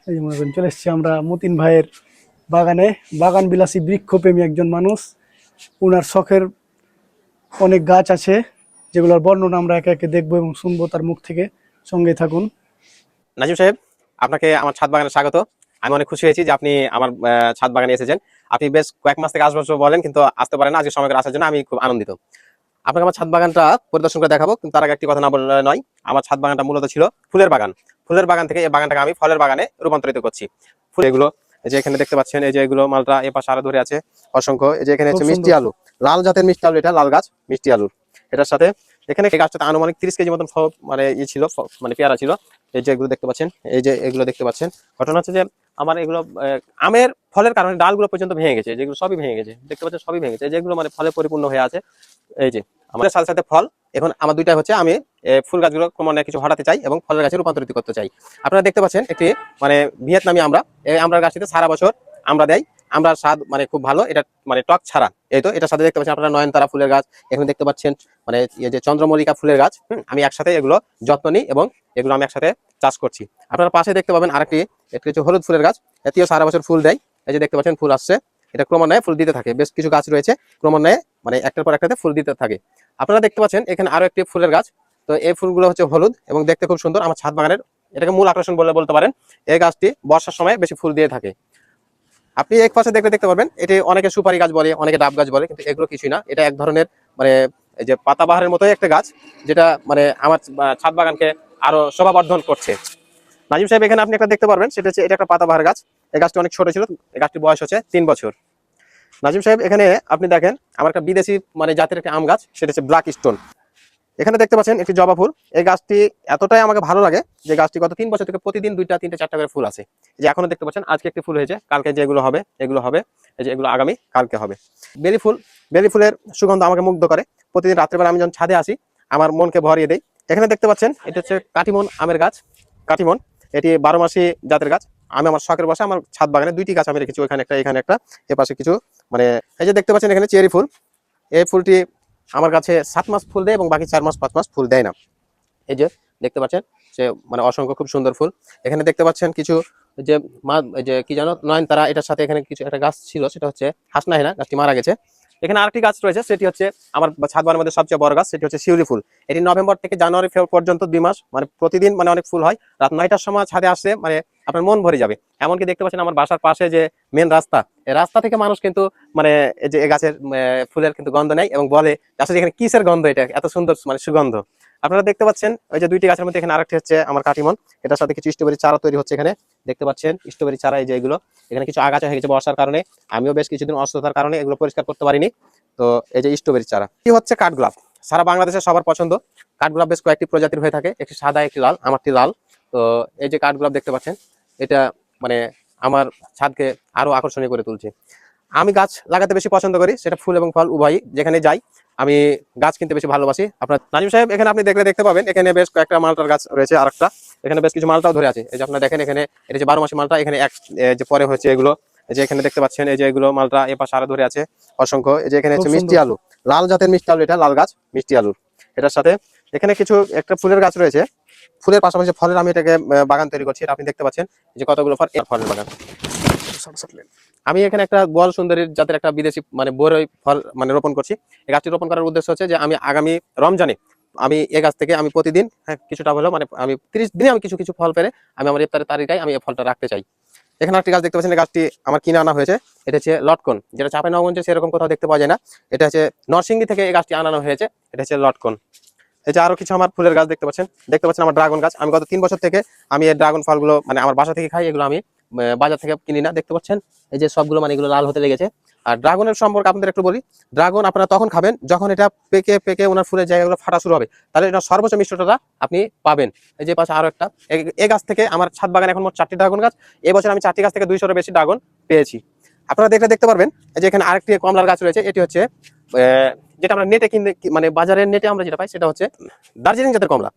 এই যে মনে করেন চলে এসেছি আমরা মতিন ভাইয়ের বাগানে। বাগান বিলাসী বৃক্ষপ্রেমী একজন মানুষ। ওনার শখের অনেক গাছ আছে, যেগুলোর বর্ণনা আমরা একে একে দেখবো এবং শুনবো তার মুখ থেকে। সঙ্গে থাকুন। নাজিম সাহেব, আপনাকে আমার ছাদ বাগানে স্বাগত। আমি অনেক খুশি হয়েছি যে আপনি আমার ছাদ বাগানে এসেছেন। আপনি বেশ কয়েক মাস থেকে আসবো বলেন, কিন্তু আসতে পারেন না। আজকে সময় করে আসার জন্য আমি খুব আনন্দিত। আপনাকে আমার ছাদ বাগানটা পরিদর্শন করে দেখাবো, কিন্তু তার আগে একটি কথা না বললে নয়। আমার ছাদ বাগানটা মূলত ছিল ফুলের বাগান। ফুলের বাগান থেকে এই বাগানটাকে আমি ফলের বাগানে রূপান্তরিত করছি। ফুল এগুলো, এই যে এখানে দেখতে পাচ্ছেন, এই যে এগুলো মালটা এ পাশে আরো ধরে আছে অসংখ্য। এই যে এখানে খুব হচ্ছে মিষ্টি সুন্দর। আলু, লাল জাতের মিষ্টি আলু, এটা লাল গাছ মিষ্টি আলু। এটার সাথে এখানে এই গাছটাতে আনুমানিক 30 কেজি মতন মানে ছিল, মানে পেয়ারা ছিল। এই যে এগুলো দেখতে পাচ্ছেন, এই যে এগুলো দেখতে পাচ্ছেন। ঘটনা হচ্ছে যে আমার এগুলো আমের ফলের কারণে ডালগুলো পর্যন্ত ভেঙে গেছে, যেগুলো সবই ভেঙে গেছে, দেখতে পাচ্ছেন সবই ভেঙে গেছে। যেগুলো মানে ফলে পরিপূর্ণ হয়ে আছে। এই যে আমাদের সাথে সাথে ফল। এখন আমার দুইটা হচ্ছে, আমি ফুল গাছগুলো ক্রমান্বয়ে কিছু হটাতে চাই এবং ফলের গাছে রূপান্তরিত করতে চাই। আপনারা দেখতে পাচ্ছেন একটি মানে ভিয়েতনামি আমরা, এই আমরা গাছটিতে সারা বছর আমরা দেয়। আমরা স্বাদ মানে খুব ভালো, এটা মানে টক ছাড়া। এই তো এটার সাথে দেখতে পাচ্ছেন আপনারা নয়নতারা ফুলের গাছ, এখানে দেখতে পাচ্ছেন মানে এই যে চন্দ্রমল্লিকা ফুলের গাছ। আমি একসাথে এগুলো যত্ন নিই এবং এগুলো আমি একসাথে চাষ করছি। আপনারা পাশে দেখতে পাবেন আরেকটি, একটি হচ্ছে হলুদ ফুলের গাছ। এটিও সারা বছর ফুল দেয়। এই যে দেখতে পাচ্ছেন ফুল আসছে, এটা ক্রমান্বয়ে ফুল দিতে থাকে। বেশ কিছু গাছ রয়েছে ক্রমান্বয়ে মানে একটার পর একটাতে ফুল দিতে থাকে। আপনারা দেখতে পাচ্ছেন এখানে আরো একটি ফুলের গাছ। তো এই ফুলগুলো হচ্ছে হলুদ এবং দেখতে খুব সুন্দর। আমার ছাদ বাগানের এটাকে মূল আকর্ষণ বলে বলতে পারেন। এই গাছটি বর্ষার সময় বেশি ফুল দিয়ে থাকে। আপনি এক পাশে দেখলে দেখতে পারবেন, এটি অনেকে সুপারি গাছ বলে, অনেকে ডাব গাছ বলে, কিন্তু এগুলো কিছুই না। এটা এক ধরনের মানে এই যে পাতাবাহারের মতোই একটা গাছ, যেটা মানে আমার ছাদ বাগানকে আরো শোভাবর্ধন করছে। নাজিম সাহেব, এখানে আপনি একটা দেখতে পারবেন, সেটা হচ্ছে এটা একটা পাতাবাহার গাছ। এই গাছটি অনেক ছোট ছিল। এই গাছটির বয়স হচ্ছে 3 বছর। নাজিম সাহেব, এখানে আপনি দেখেন আমার একটা বিদেশি মানে জাতের একটা আম গাছ, সেটা হচ্ছে ব্ল্যাক স্টোন। এখানে দেখতে পাচ্ছেন একটি জবা ফুল। এই গাছটি এতটাই আমাকে ভালো লাগে যে গাছটি গত 3 বছর থেকে প্রতিদিন 2টা 3টা 4টা করে ফুল আছে। যে এখনো দেখতে পাচ্ছেন, আজকে একটি ফুল হয়েছে, কালকে যে এগুলো হবে এগুলো হবে। এই যে এগুলো আগামী কালকে হবে। বেলি ফুল, বেলি ফুলের সুগন্ধ আমাকে মুগ্ধ করে। প্রতিদিন রাত্রেবেলা আমি যখন ছাদে আসি, আমার মনকে ভরিয়ে দেয়। এখানে দেখতে পাচ্ছেন এটা হচ্ছে কাটিমন আমের গাছ। কাটিমন, এটি 12 মাসি জাতের গাছ। আমি আমার শখের বসে আমার ছাদ বাগানে 2টি গাছ আমি রেখেছি, ওইখানে একটা এখানে একটা, এ পাশে কিছু। মানে এই যে দেখতে পাচ্ছেন এখানে চেরি ফুল। এই ফুলটি আমার কাছে 7 মাস ফুল দেয় এবং বাকি 4 মাস 5 মাস ফুল দেয় না। এই যে দেখতে পাচ্ছেন সে মানে অসংখ্য খুব সুন্দর ফুল। এখানে দেখতে পাচ্ছেন কিছু যে এই যে কি জানো নয়নতারা, এটার সাথে এখানে কিছু একটা গাছ ছিল, সেটা হচ্ছে হাসনাহেনা, গাছটি মারা গেছে। এখানে আরেকটি গাছ রয়েছে, সেটি হচ্ছে আমার ছাদ বাগানের মধ্যে সবচেয়ে বড় গাছ, সেটি হচ্ছে শিউলি ফুল। এটি নভেম্বর থেকে জানুয়ারি পর্যন্ত 2 মাস মানে প্রতিদিন মানে অনেক ফুল হয়। রাত 9টার সময় ছাদে আসলে মানে আপনার মন ভরে যাবে। এমনকি দেখতে পাচ্ছেন আমার বাসার পাশে যে মেন রাস্তা, এই রাস্তা থেকে মানুষ কিন্তু মানে এই যে এই গাছের ফুলের কিন্তু গন্ধ নেয় এবং বলে আসলে এখানে কিসের গন্ধ, এটা এত সুন্দর মানে সুগন্ধ। আপনারা দেখতে পাচ্ছেন ওই যে 2টি গাছের মধ্যে এখানে আরেকটি হচ্ছে আমার কাটিমন। এটার সাথে কিছু স্ট্রবেরি চারা তৈরি হচ্ছে। এখানে দেখতে পাচ্ছেন স্ট্রবেরি চারা, এই যে এগুলো এখানে কিছু আগাছা হয়ে গেছে বর্ষার কারণে। আমিও বেশ কিছুদিন অসুস্থতার কারণে এগুলো পরিষ্কার করতে পারিনি। তো এই যে স্ট্রবেরি চারা, কি হচ্ছে কাঠগোলাপ। সারা বাংলাদেশে সবার পছন্দ। কাঠগোলাপ বেশ কয়েকটি প্রজাতির হয়ে থাকে, একটি সাদা একটি লাল, আমারটি লাল। তো এই যে কাঠগোলাপ দেখতে পাচ্ছেন, এটা মানে আমার ছাদকে আরো আকর্ষণীয় করে তুলছে। আমি গাছ লাগাতে বেশি পছন্দ করি, সেটা ফুল এবং ফল উভয়ই। যেখানে যাই আমি গাছ কিনতে বেশি ভালোবাসি। আপনার নাজিম সাহেব, এখানে আপনি দেখলে দেখতে পাবেন এখানে বেশ কয়েকটা মালটার গাছ রয়েছে। আরেকটা এখানে বেশ কিছু মালটাও ধরে আছে। এই যে আপনারা দেখেন এখানে এটা যে 12 মাসি মালটা, এখানে এক যে পরে হচ্ছে এগুলো। এই যে এখানে দেখতে পাচ্ছেন এই যে এগুলো মালটা এ পাশে আরো ধরে আছে অসংখ্য। এই যে এখানে খুব হচ্ছে মিষ্টি সুন্দর। আলু, লাল জাতের মিষ্টি আলু, এটা লাল গাছ মিষ্টি আলুর। এটার সাথে এখানে কিছু একটা ফুলের গাছ রয়েছে। ফুলের পাশাপাশি ফলের আমি এটাকে বাগান তৈরি করছি। এটা আপনি দেখতে পাচ্ছেন যে কতগুলো ফলের বাগান। আমি এখানে একটা গোয়াল সুন্দরীর জাতের একটা বিদেশি মানে বড়ই ফল মানে রোপণ করছি। এই গাছটি রোপণ করার উদ্দেশ্য হচ্ছে যে আমি আগামী রমজানে আমি এই গাছ থেকে আমি প্রতিদিন কিছুটা হলেও মানে আমি 30 দিনে আমি কিছু কিছু ফল পেরে আমি আমার ইফতারের তালিকায় আমি এই ফলটা রাখতে চাই। এখানে একটি গাছ দেখতে পাচ্ছেন, এই গাছটি আমার কিনে আনা হয়েছে। এটা হচ্ছে লটকন, যেটা চাঁপাইনবাবগঞ্জে সেরকম কোথাও দেখতে পাওয়া যায় না। এটা হচ্ছে নরসিংদী থেকে এই গাছটি আনানো হয়েছে। এটা হচ্ছে লটকন। এই যে আরো কিছু আমার ফুলের গাছ দেখতে পাচ্ছেন। দেখতে পাচ্ছেন আমার ড্রাগন গাছ। আমি গত 3 বছর থেকে আমি এই ড্রাগন ফলগুলো মানে আমার বাসা থেকে খাই, এগুলো আমি বাজার থেকে কিনি না। দেখতে পাচ্ছেন এই যে সবগুলো মানে এগুলো লাল হতে লেগেছে। আর ড্রাগনের সম্পর্কে আপনাদের একটু বলি, ড্রাগন আপনারা তখন খাবেন যখন এটা পেকে পেকে ওনার ফুলের জায়গাগুলো ফাটা শুরু হবে, তাহলে এটা সর্বোচ্চ মিষ্টতা আপনি পাবেন। এই যে পাশে আরো একটা, এই গাছ থেকে আমার ছাদ বাগানে এখন মোট 4টি ড্রাগন গাছ। এবছর আমি 4টি গাছ থেকে 200-এর বেশি ড্রাগন পেয়েছি। আপনারা দেখলে দেখতে পারবেন এই যে এখানে আরেকটি কমলার গাছ রয়েছে। এটি হচ্ছে যেটা আমরা নেটে কিনতে মানে বাজারের নেটে আমরা যেটা পাই সেটা হচ্ছে দার্জিলিং জাতের কমলা।